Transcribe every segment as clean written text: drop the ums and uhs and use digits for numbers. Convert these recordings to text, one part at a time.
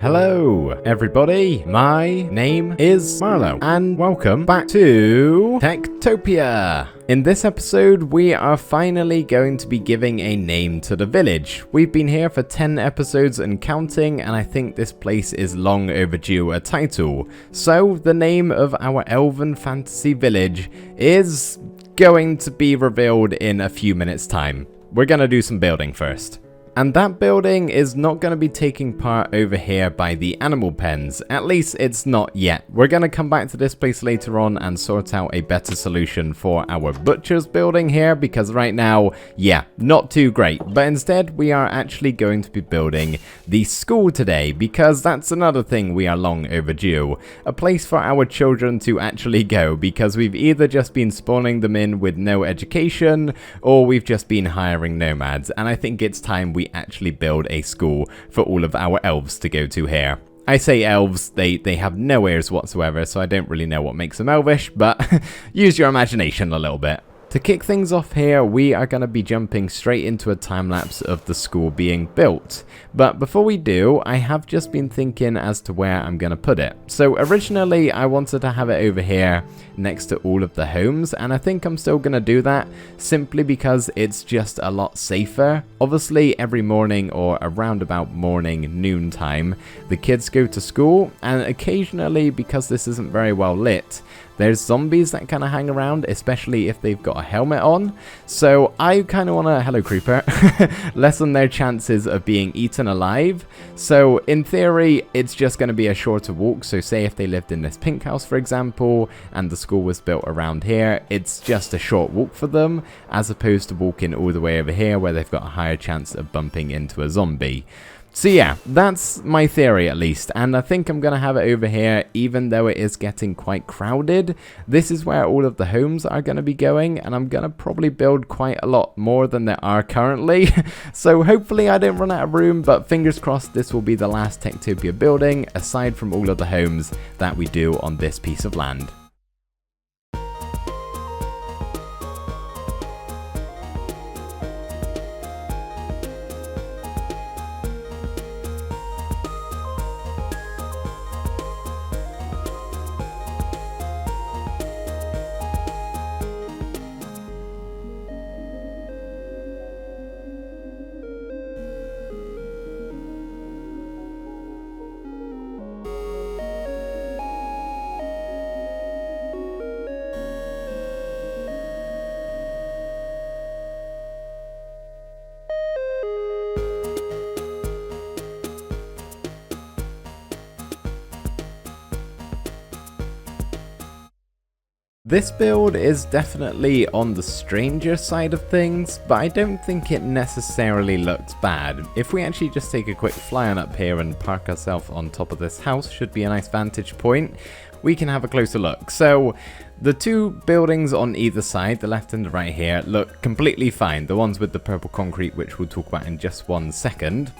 Hello everybody, my name is Marlo and welcome back to TekTopia. In this episode we are finally going to be giving a name to the village. We've been here for 10 episodes and counting, and I think this place is long overdue a title. So the name of our elven fantasy village is going to be revealed in a few minutes time. We're gonna do some building first. And that building is not going to be taking part over here by the animal pens. At least it's not yet. We're going to come back to this place later on and sort out a better solution for our butcher's building here, because right now, yeah, not too great. But instead, we are actually going to be building the school today, because that's another thing we are long overdue. A place for our children to actually go, because we've either just been spawning them in with no education, or we've just been hiring nomads. And I think it's time we actually build a school for all of our elves to go to here. I say elves, they have no ears whatsoever, so I don't really know what makes them elvish, but use your imagination a little bit. To kick things off here, we are going to be jumping straight into a time-lapse of the school being built. But before we do, I have just been thinking as to where I'm going to put it. So originally, I wanted to have it over here next to all of the homes, and I think I'm still going to do that simply because it's just a lot safer. Obviously, every morning or around about morning, noon time, the kids go to school, and occasionally, because this isn't very well lit, there's zombies that kind of hang around, especially if they've got a helmet on. So I kind of want to, hello creeper, lessen their chances of being eaten alive. So in theory, it's just going to be a shorter walk. So say if they lived in this pink house, for example, and the school was built around here, it's just a short walk for them, as opposed to walking all the way over here where they've got a higher chance of bumping into a zombie. So yeah, that's my theory at least, and I think I'm going to have it over here even though it is getting quite crowded. This is where all of the homes are going to be going, and I'm going to probably build quite a lot more than there are currently. So hopefully I don't run out of room, but fingers crossed this will be the last TekTopia building aside from all of the homes that we do on this piece of land. This build is definitely on the stranger side of things, but I don't think it necessarily looks bad. If we actually just take a quick fly on up here and park ourselves on top of this house, should be a nice vantage point, we can have a closer look. So the two buildings on either side, the left and the right here, look completely fine. The ones with the purple concrete, which we'll talk about in just 1 second.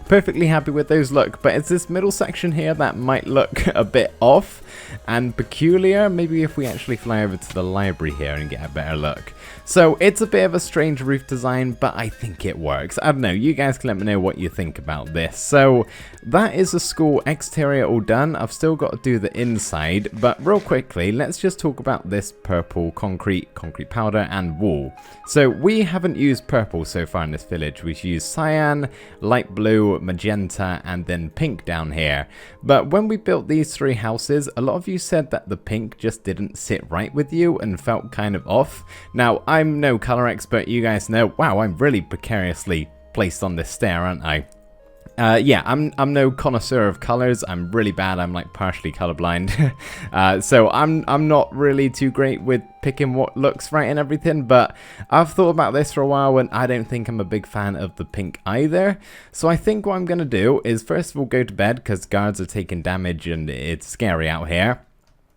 Perfectly happy with those look, but it's this middle section here that might look a bit off and peculiar. Maybe if we actually fly over to the library here and get a better look. So it's a bit of a strange roof design, but I think it works. I don't know, you guys can let me know what you think about this. So that is the school exterior all done. I've still got to do the inside, but real quickly, let's just talk about this purple concrete powder and wool. So we haven't used purple so far in this village. We've used cyan, light blue, magenta, and then pink down here. But when we built these 3 houses, a lot of you said that the pink just didn't sit right with you and felt kind of off. Now, I'm no color expert, you guys know. Wow, I'm really precariously placed on this stair, aren't I? Yeah, I'm no connoisseur of colors. I'm really bad. I'm like partially colorblind. So I'm not really too great with picking what looks right and everything, but I've thought about this for a while and I don't think I'm a big fan of the pink either. So I think what I'm going to do is first of all go to bed because guards are taking damage and it's scary out here.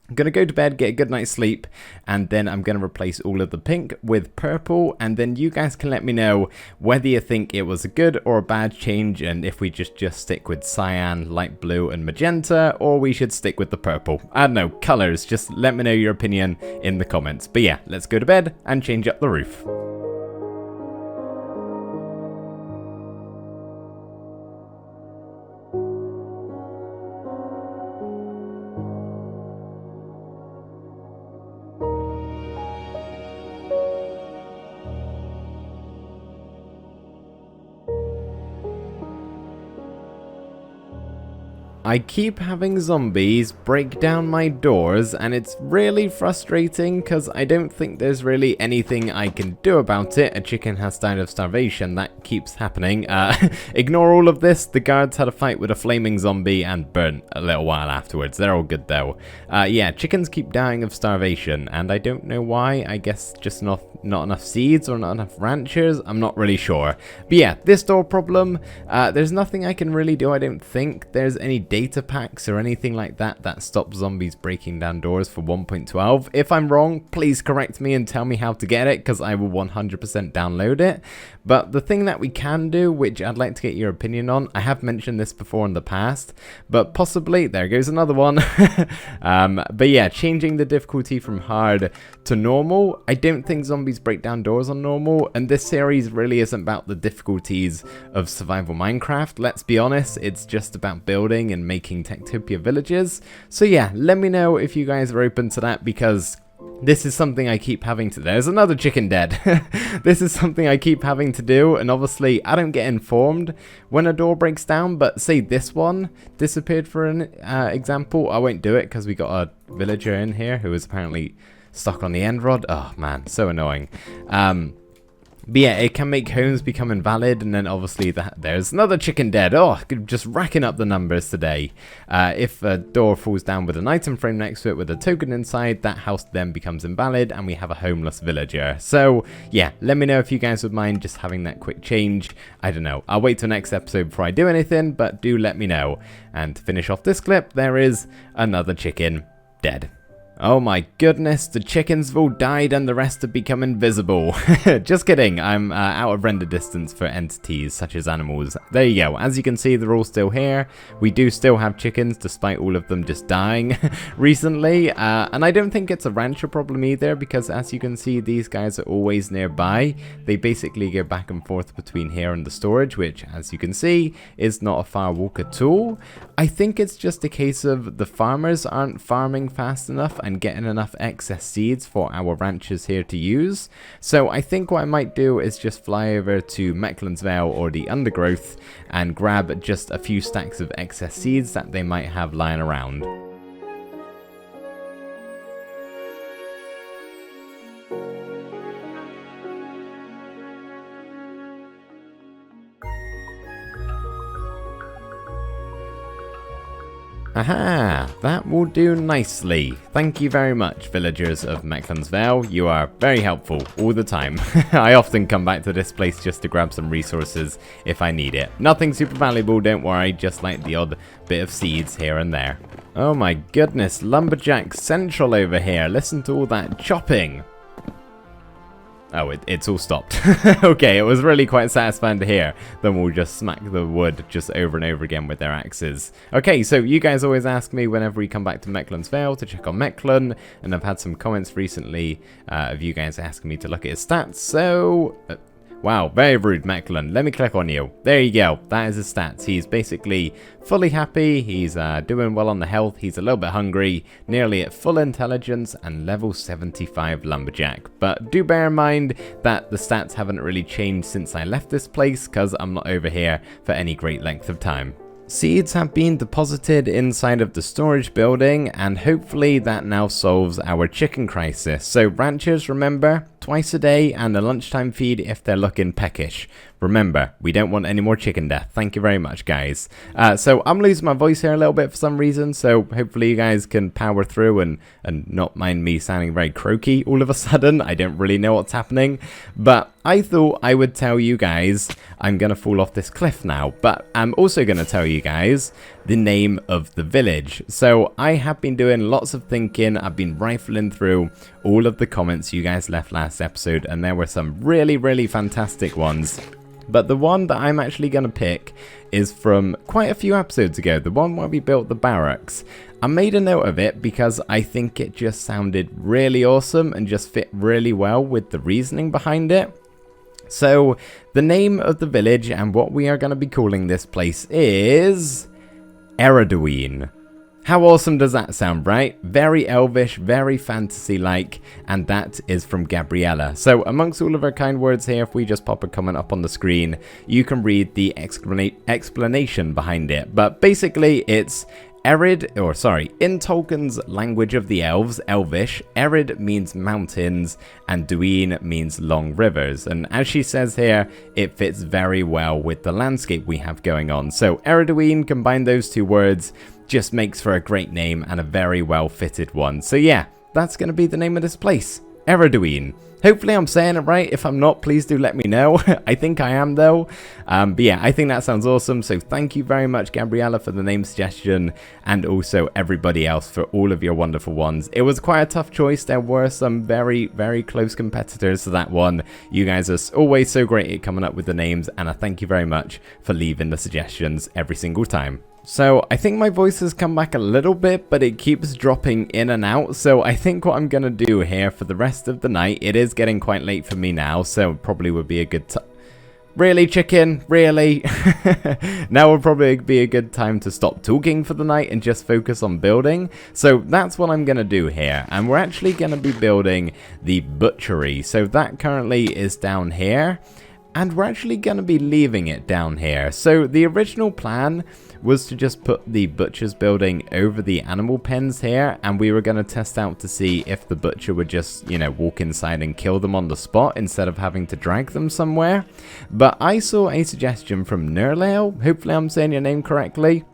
I'm going to go to bed, get a good night's sleep, and then I'm going to replace all of the pink with purple, and then you guys can let me know whether you think it was a good or a bad change, and if we just stick with cyan, light blue, and magenta, or we should stick with the purple. I don't know, colors, just let me know your opinion in the comments. But yeah, let's go to bed and change up the roof. I keep having zombies break down my doors, and it's really frustrating because I don't think there's really anything I can do about it. A chicken has died of starvation. That keeps happening. Ignore all of this. The guards had a fight with a flaming zombie and burnt a little while afterwards. They're all good though. Yeah, chickens keep dying of starvation, and I don't know why. I guess just not enough seeds or not enough ranchers. I'm not really sure. But yeah, this door problem, there's nothing I can really do. I don't think there's any data packs or anything like that that stop zombies breaking down doors for 1.12. If I'm wrong, please correct me and tell me how to get it, because I will 100% download it. But the thing that we can do, which I'd like to get your opinion on, I have mentioned this before in the past, but possibly, there goes another one. But yeah, changing the difficulty from hard to normal. I don't think zombies break down doors on normal, and this series really isn't about the difficulties of survival Minecraft. Let's be honest, it's just about building and making TekTopia villages. So yeah, let me know if you guys are open to that, because this is something I keep having to... There's another chicken dead. This is something I keep having to do, and obviously I don't get informed when a door breaks down, but say this one disappeared for an example. I won't do it because we got a villager in here who is apparently stuck on the end rod. Oh man, so annoying. But yeah, it can make homes become invalid, and then obviously there's another chicken dead. Oh, just racking up the numbers today. If a door falls down with an item frame next to it with a token inside, that house then becomes invalid, and we have a homeless villager. So yeah, let me know if you guys would mind just having that quick change. I don't know. I'll wait till next episode before I do anything, but do let me know. And to finish off this clip, there is another chicken dead. Oh my goodness, the chickens have all died and the rest have become invisible. Just kidding, I'm out of render distance for entities such as animals. There you go, as you can see, they're all still here. We do still have chickens despite all of them just dying recently. And I don't think it's a rancher problem either, because as you can see, these guys are always nearby. They basically go back and forth between here and the storage, which as you can see is not a far walk at all. I think it's just a case of the farmers aren't farming fast enough and getting enough excess seeds for our ranchers here to use. So I think what I might do is just fly over to Mecklen's Vale or the Undergrowth and grab just a few stacks of excess seeds that they might have lying around. Aha, that will do nicely. Thank you very much, villagers of Mecklen's Vale. You are very helpful all the time. I often come back to this place just to grab some resources if I need it. Nothing super valuable, don't worry, just like the odd bit of seeds here and there. Oh my goodness, Lumberjack Central over here. Listen to all that chopping. Oh, it's all stopped. Okay, it was really quite satisfying to hear. Then we'll just smack the wood just over and over again with their axes. Okay, so you guys always ask me whenever we come back to Mecklen's Vale to check on Mecklen, and I've had some comments recently of you guys asking me to look at his stats, so... wow, very rude, Mecklen. Let me click on you. There you go. That is his stats. He's basically fully happy. He's doing well on the health. He's a little bit hungry, nearly at full intelligence, and level 75 lumberjack. But do bear in mind that the stats haven't really changed since I left this place, because I'm not over here for any great length of time. Seeds have been deposited inside of the storage building, and hopefully that now solves our chicken crisis. So ranchers, remember, twice a day and a lunchtime feed if they're looking peckish. Remember, we don't want any more chicken death. Thank you very much, guys. So I'm losing my voice here a little bit for some reason, so hopefully you guys can power through and not mind me sounding very croaky all of a sudden. I don't really know what's happening, but I thought I would tell you guys I'm going to fall off this cliff now, but I'm also going to tell you guys the name of the village. So I have been doing lots of thinking. I've been rifling through all of the comments you guys left last episode, and there were some really fantastic ones. But the one that I'm actually going to pick is from quite a few episodes ago, the one where we built the barracks. I made a note of it because I think it just sounded really awesome and just fit really well with the reasoning behind it. So the name of the village and what we are going to be calling this place is Eriduin. How awesome does that sound, right? Very elvish, very fantasy-like, and that is from Gabriella. So amongst all of her kind words here, if we just pop a comment up on the screen, you can read the explanation behind it. But basically, it's in Tolkien's language of the elves, Elvish, Erid means mountains and Duin means long rivers. And as she says here, it fits very well with the landscape we have going on. So Eriduin, combine those two words, just makes for a great name and a very well fitted one. So yeah, that's going to be the name of this place, Eriduin. Hopefully I'm saying it right. If I'm not, please do let me know. I think I am though. But yeah, I think that sounds awesome. So thank you very much, Gabriella, for the name suggestion, and also everybody else for all of your wonderful ones. It was quite a tough choice. There were some very, very close competitors to that one. You guys are always so great at coming up with the names, and I thank you very much for leaving the suggestions every single time. So I think my voice has come back a little bit, but it keeps dropping in and out. So I think what I'm going to do here for the rest of the night, it is getting quite late for me now, so probably would be a good time. Really, chicken? Really? Now would probably be a good time to stop talking for the night and just focus on building. So that's what I'm going to do here. And we're actually going to be building the Butchery. So that currently is down here. And we're actually going to be leaving it down here. So the original plan was to just put the butcher's building over the animal pens here, and we were going to test out to see if the butcher would just, you know, walk inside and kill them on the spot instead of having to drag them somewhere. But I saw a suggestion from Nerlail, hopefully I'm saying your name correctly,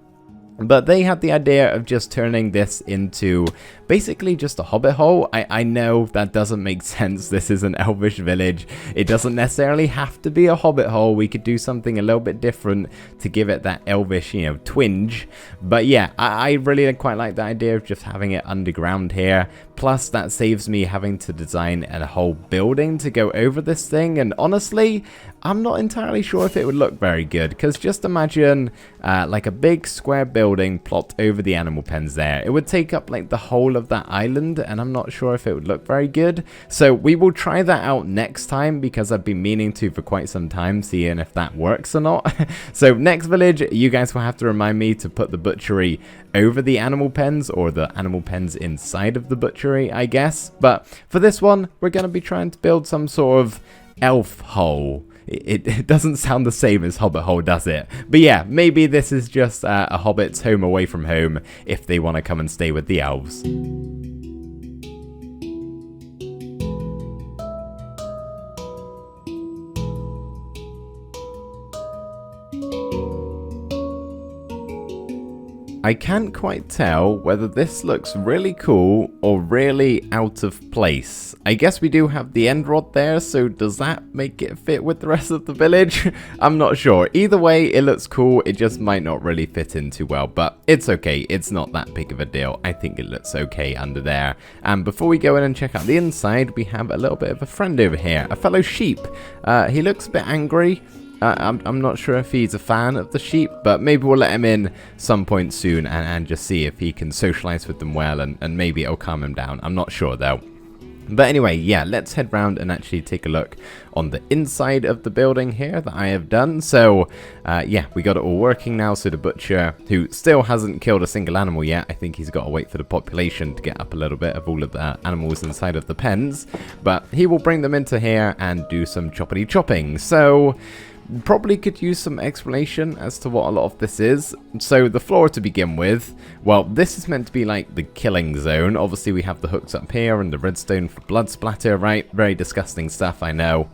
but they had the idea of just turning this into basically just a Hobbit Hole. I know that doesn't make sense. This is an Elvish village. It doesn't necessarily have to be a Hobbit Hole. We could do something a little bit different to give it that Elvish, you know, twinge. But yeah, I really quite like the idea of just having it underground here. Plus, that saves me having to design a whole building to go over this thing. And honestly, I'm not entirely sure if it would look very good. Because just imagine like a big square building plopped over the animal pens there. It would take up like the whole of that island, and I'm not sure if it would look very good. So we will try that out next time, because I've been meaning to for quite some time, seeing if that works or not. So next village, you guys will have to remind me to put the butchery over the animal pens, or the animal pens inside of the butchery, I guess. But for this one, we're going to be trying to build some sort of elf hole. It doesn't sound the same as Hobbit Hole, does it? But yeah, maybe this is just a Hobbit's home away from home if they want to come and stay with the elves. I can't quite tell whether this looks really cool or really out of place. I guess we do have the end rod there, so does that make it fit with the rest of the village? I'm not sure. Either way, it looks cool. It just might not really fit in too well, but it's okay. It's not that big of a deal. I think it looks okay under there. And before we go in and check out the inside, we have a little bit of a friend over here, a fellow sheep. He looks a bit angry. I'm not sure if he's a fan of the sheep, but maybe we'll let him in some point soon and just see if he can socialize with them well, and maybe it'll calm him down. I'm not sure though. But anyway, yeah, let's head round and actually take a look on the inside of the building here that I have done. So, yeah, we got it all working now. So the butcher, who still hasn't killed a single animal yet, I think he's got to wait for the population to get up a little bit of all of the animals inside of the pens. But he will bring them into here and do some choppity chopping. So probably could use some explanation as to what a lot of this is. So the floor to begin with, well, this is meant to be like the killing zone. Obviously we have the hooks up here and the redstone for blood splatter, right? Very disgusting stuff, I know.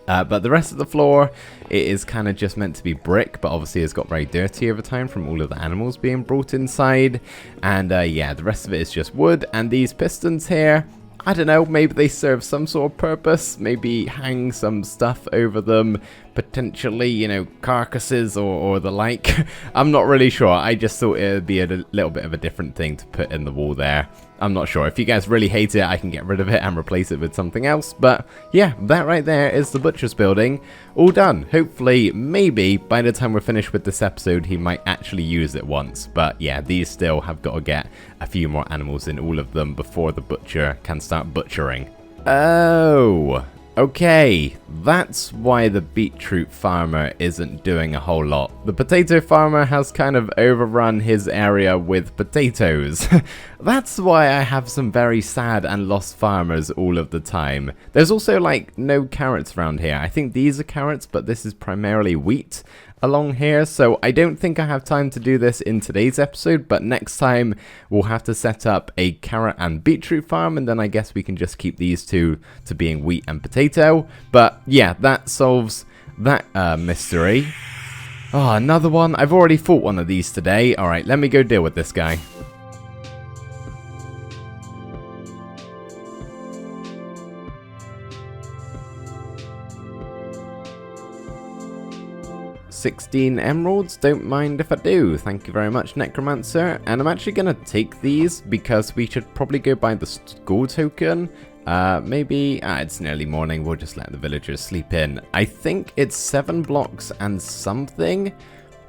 But the rest of the floor, it is kind of just meant to be brick, but obviously it's got very dirty over time from all of the animals being brought inside. And yeah, the rest of it is just wood. And these pistons here, I don't know, maybe they serve some sort of purpose, maybe hang some stuff over them, potentially, you know, carcasses or the like. I'm not really sure. I just thought it would be a little bit of a different thing to put in the wall there. I'm not sure. If you guys really hate it, I can get rid of it and replace it with something else. But yeah, that right there is the butcher's building. All done. Hopefully, maybe by the time we're finished with this episode, he might actually use it once. But yeah, these still have got to get a few more animals in all of them before the butcher can start butchering. Oh, Okay, that's why the beetroot farmer isn't doing a whole lot. The potato farmer has kind of overrun his area with potatoes. That's why I have some very sad and lost farmers all of the time. There's also like no carrots around here. I think these are carrots, but this is primarily wheat along here, so I don't think I have time to do this in today's episode, but next time we'll have to set up a carrot and beetroot farm, and then I guess we can just keep these two to being wheat and potato. But yeah, that solves that mystery. Oh, another one. I've already fought one of these today. Alright, let me go deal with this guy. $16 emeralds, don't mind if I do. Thank you very much, Necromancer. And I'm actually going to take these because we should probably go buy the school token. Maybe, it's nearly morning, we'll just let the villagers sleep in. I think it's 7 blocks and something.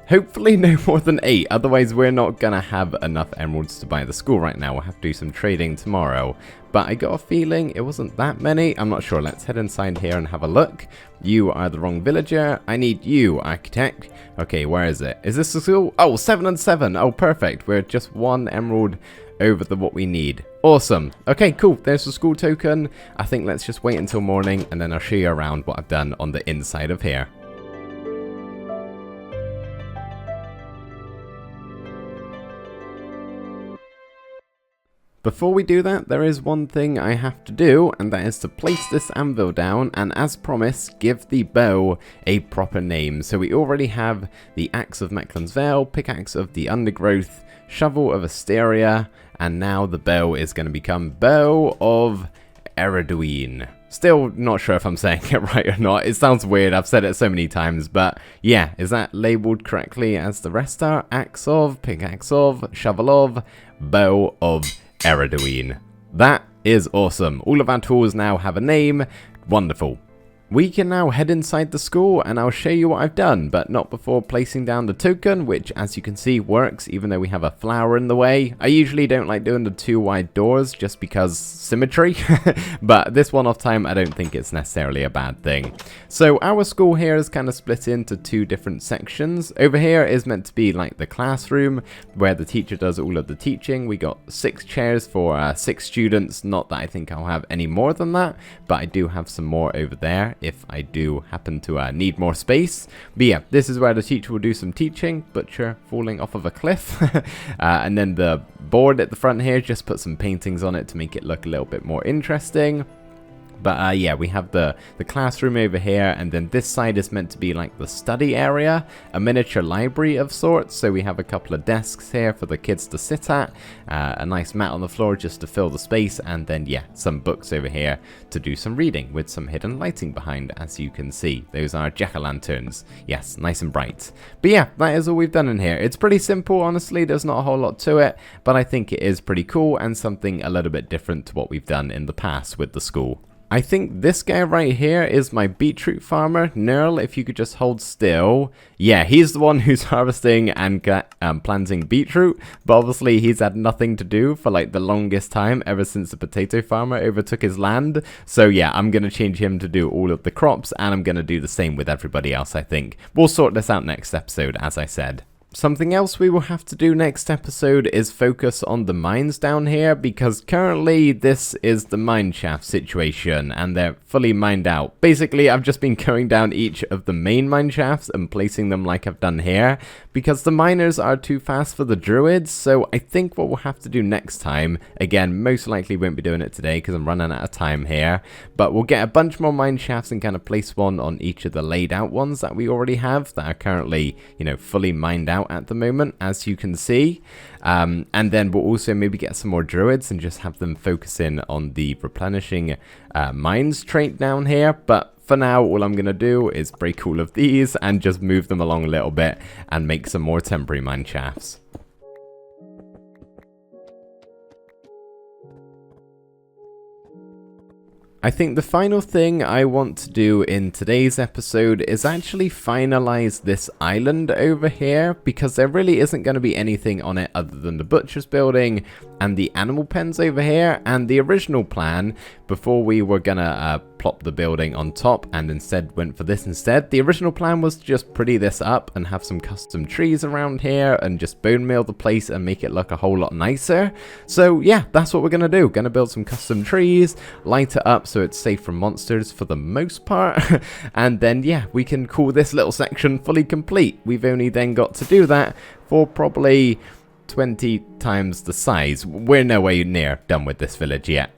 Hopefully no more than 8, otherwise we're not gonna have enough emeralds to buy the school right now. We'll have to do some trading tomorrow. But I got a feeling it wasn't that many. I'm not sure. Let's head inside here and have a look. You are the wrong villager. I need you, architect. Okay, where is it? Is this the school? Oh, 7 and 7. Oh, perfect. We're just 1 emerald over what we need. Awesome. Okay, cool. There's the school token. I think let's just wait until morning and then I'll show you around what I've done on the inside of here. Before we do that, there is one thing I have to do, and that is to place this anvil down, and as promised, give the bow a proper name. So we already have the Axe of Mecklen's Vale, Pickaxe of the Undergrowth, Shovel of Asteria, and now the bow is going to become Bow of Eriduin. Still not sure if I'm saying it right or not. It sounds weird, I've said it so many times, but yeah, is that labeled correctly as the rest are? Axe of, Pickaxe of, Shovel of, Bow of Eriduin. That is awesome. All of our tools now have a name. Wonderful. We can now head inside the school and I'll show you what I've done, but not before placing down the token, which as you can see works even though we have a flower in the way. I usually don't like doing the 2 wide doors just because symmetry, but this one off time I don't think it's necessarily a bad thing. So our school here is kind of split into 2 different sections. Over here is meant to be like the classroom where the teacher does all of the teaching. We got 6 chairs for 6 students, not that I think I'll have any more than that, but I do have some more over there if I do happen to need more space. But yeah, this is where the teacher will do some teaching. Butcher falling off of a cliff. And then the board at the front here, just put some paintings on it to make it look a little bit more interesting. But yeah, we have the classroom over here, and then this side is meant to be like the study area, a miniature library of sorts. So we have a couple of desks here for the kids to sit at, a nice mat on the floor just to fill the space, and then yeah, some books over here to do some reading with some hidden lighting behind, as you can see. Those are jack-o'-lanterns. Yes, nice and bright. But yeah, that is all we've done in here. It's pretty simple, honestly. There's not a whole lot to it, but I think it is pretty cool and something a little bit different to what we've done in the past with the school. I think this guy right here is my beetroot farmer. Nerl, if you could just hold still. Yeah, he's the one who's harvesting and planting beetroot, but obviously he's had nothing to do for like the longest time ever since the potato farmer overtook his land. So yeah, I'm going to change him to do all of the crops, and I'm going to do the same with everybody else, I think. We'll sort this out next episode, as I said. Something else we will have to do next episode is focus on the mines down here, because currently this is the mine shaft situation and they're fully mined out. Basically, I've just been going down each of the main mine shafts and placing them like I've done here, because the miners are too fast for the druids. So I think what we'll have to do next time, again, most likely won't be doing it today because I'm running out of time here, but we'll get a bunch more mine shafts and kind of place one on each of the laid out ones that we already have that are currently, you know, fully mined out at the moment, as you can see. And then we'll also maybe get some more druids and just have them focus in on the replenishing mines trait down here. But for now, all I'm going to do is break all of these and just move them along a little bit and make some more temporary mine shafts. I think the final thing I want to do in today's episode is actually finalize this island over here, because there really isn't going to be anything on it other than the butcher's building and the animal pens over here. And the original plan, before we were gonna plop the building on top and instead went for this instead, the original plan was to just pretty this up and have some custom trees around here and just bone meal the place and make it look a whole lot nicer. So yeah, that's what we're gonna do. Gonna build some custom trees, light it up so it's safe from monsters for the most part, and then yeah, we can call this little section fully complete. We've only then got to do that for probably 20 times the size. We're nowhere near done with this village yet.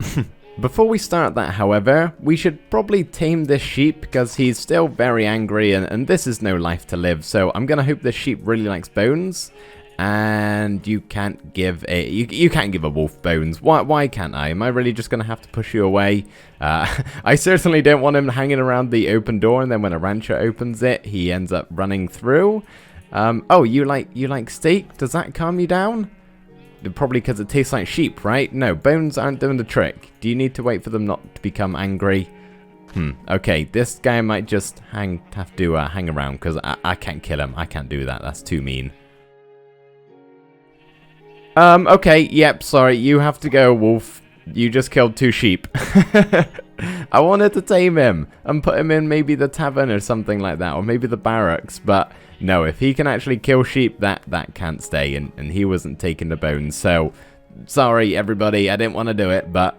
Before we start that, however, we should probably tame this sheep because he's still very angry and this is no life to live. So I'm gonna hope this sheep really likes bones. And you can't give a you can't give a wolf bones. Why can't I? Am I really just gonna have to push you away? I certainly don't want him hanging around the open door and then when a rancher opens it, he ends up running through. Oh, you like steak? Does that calm you down? Probably because it tastes like sheep, right? No, bones aren't doing the trick. Do you need to wait for them not to become angry? Okay, this guy might just have to hang around because I can't kill him. I can't do that. That's too mean. Okay, yep, sorry. You have to go, wolf. You just killed 2 sheep. I wanted to tame him and put him in maybe the tavern or something like that, or maybe the barracks, but no, if he can actually kill sheep, that can't stay, and he wasn't taking the bones, so sorry everybody, I didn't want to do it, but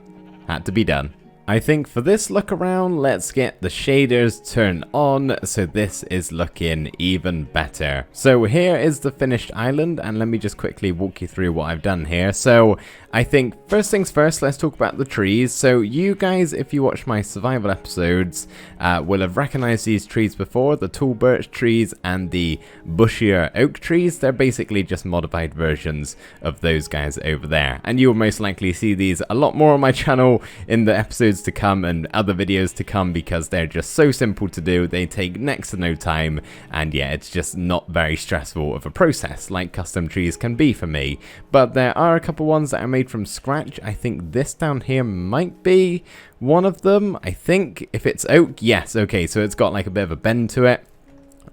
had to be done. I think for this look around, let's get the shaders turned on so this is looking even better. So here is the finished island, and let me just quickly walk you through what I've done here. So I think first things first, let's talk about the trees. So you guys, if you watch my survival episodes, will have recognized these trees before, the tall birch trees and the bushier oak trees. They're basically just modified versions of those guys over there. And you will most likely see these a lot more on my channel in the episodes to come and other videos to come because they're just so simple to do. They take next to no time, and yeah, it's just not very stressful of a process like custom trees can be for me. But there are a couple ones that are made from scratch. I think this down here might be one of them. I think if it's oak, yes, okay, so it's got like a bit of a bend to it.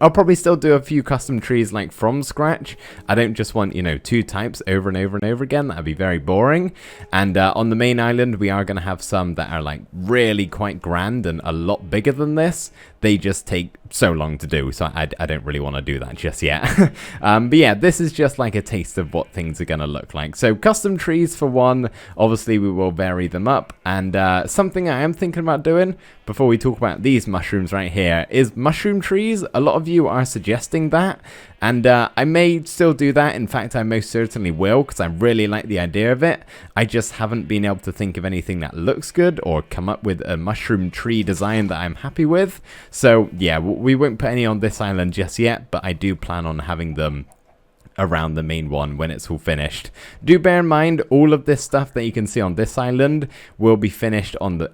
I'll probably still do a few custom trees like from scratch. I don't just want, 2 types over and over and over again. That'd be very boring. And on the main island, we are going to have some that are like really quite grand and a lot bigger than this. They just take so long to do, so I don't really want to do that just yet. But yeah, this is just like a taste of what things are going to look like. So custom trees for one, obviously we will vary them up. And something I am thinking about doing before we talk about these mushrooms right here is mushroom trees. A lot of you are suggesting that, and I may still do that. In fact, I most certainly will because I really like the idea of it. I just haven't been able to think of anything that looks good or come up with a mushroom tree design that I'm happy with. So yeah, we won't put any on this island just yet, but I do plan on having them around the main one when it's all finished. Do bear in mind, all of this stuff that you can see on this island will be finished on the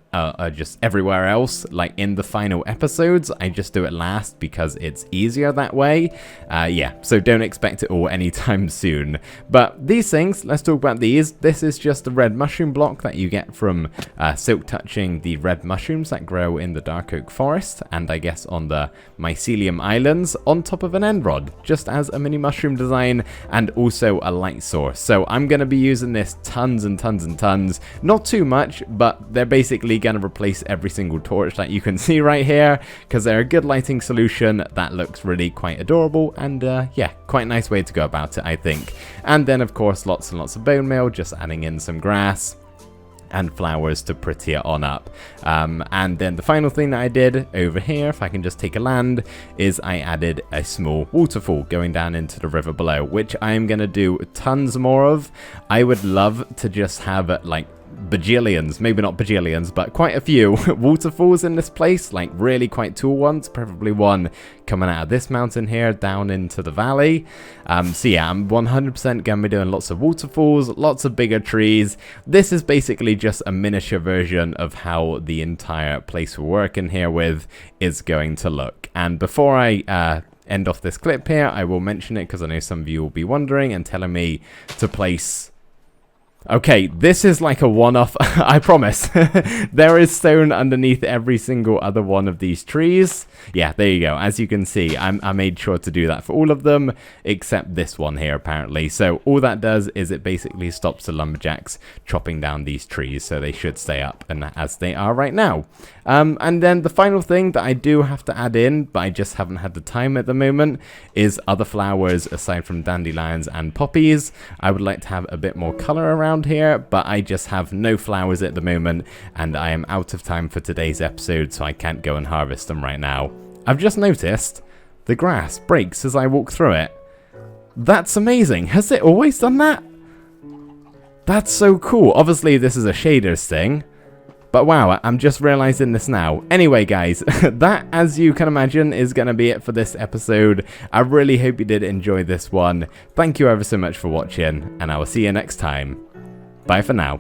just everywhere else, like in the final episodes. I just do it last because it's easier that way. Yeah, so don't expect it all anytime soon. But these things, let's talk about these. This is just the red mushroom block that you get from silk touching the red mushrooms that grow in the dark oak forest, and I guess on the mycelium islands, on top of an end rod, just as a mini mushroom design, and also a light source. So I'm going to be using this tons and tons and tons. Not too much, but they're basically going to replace every single torch that you can see right here because they're a good lighting solution that looks really quite adorable, and yeah, quite a nice way to go about it, I think. And then of course lots and lots of bone meal, just adding in some grass and flowers to pretty it on up. And then the final thing that I did over here, if I can just take a land, is I added a small waterfall going down into the river below, which I'm going to do tons more of. I would love to just have like bajillions, maybe not bajillions, but quite a few waterfalls in this place, like really quite tall ones, preferably one coming out of this mountain here down into the valley. So yeah, I'm 100% gonna be doing lots of waterfalls, lots of bigger trees. This is basically just a miniature version of how the entire place we're working here with is going to look. And before I end off this clip here, I will mention it because I know some of you will be wondering and telling me to place Okay, this is like a one-off, I promise. There is stone underneath every single other one of these trees. Yeah, there you go. As you can see, I made sure to do that for all of them, except this one here, apparently. So all that does is it basically stops the lumberjacks chopping down these trees, so they should stay up, and as they are right now. And then the final thing that I do have to add in, but I just haven't had the time at the moment, is other flowers aside from dandelions and poppies. I would like to have a bit more color around here, but I just have no flowers at the moment, and I am out of time for today's episode, so I can't go and harvest them right now. I've just noticed the grass breaks as I walk through it. That's amazing. Has it always done that? That's so cool. Obviously, this is a shaders thing. But wow, I'm just realizing this now. Anyway, guys, that, as you can imagine, is going to be it for this episode. I really hope you did enjoy this one. Thank you ever so much for watching, and I will see you next time. Bye for now.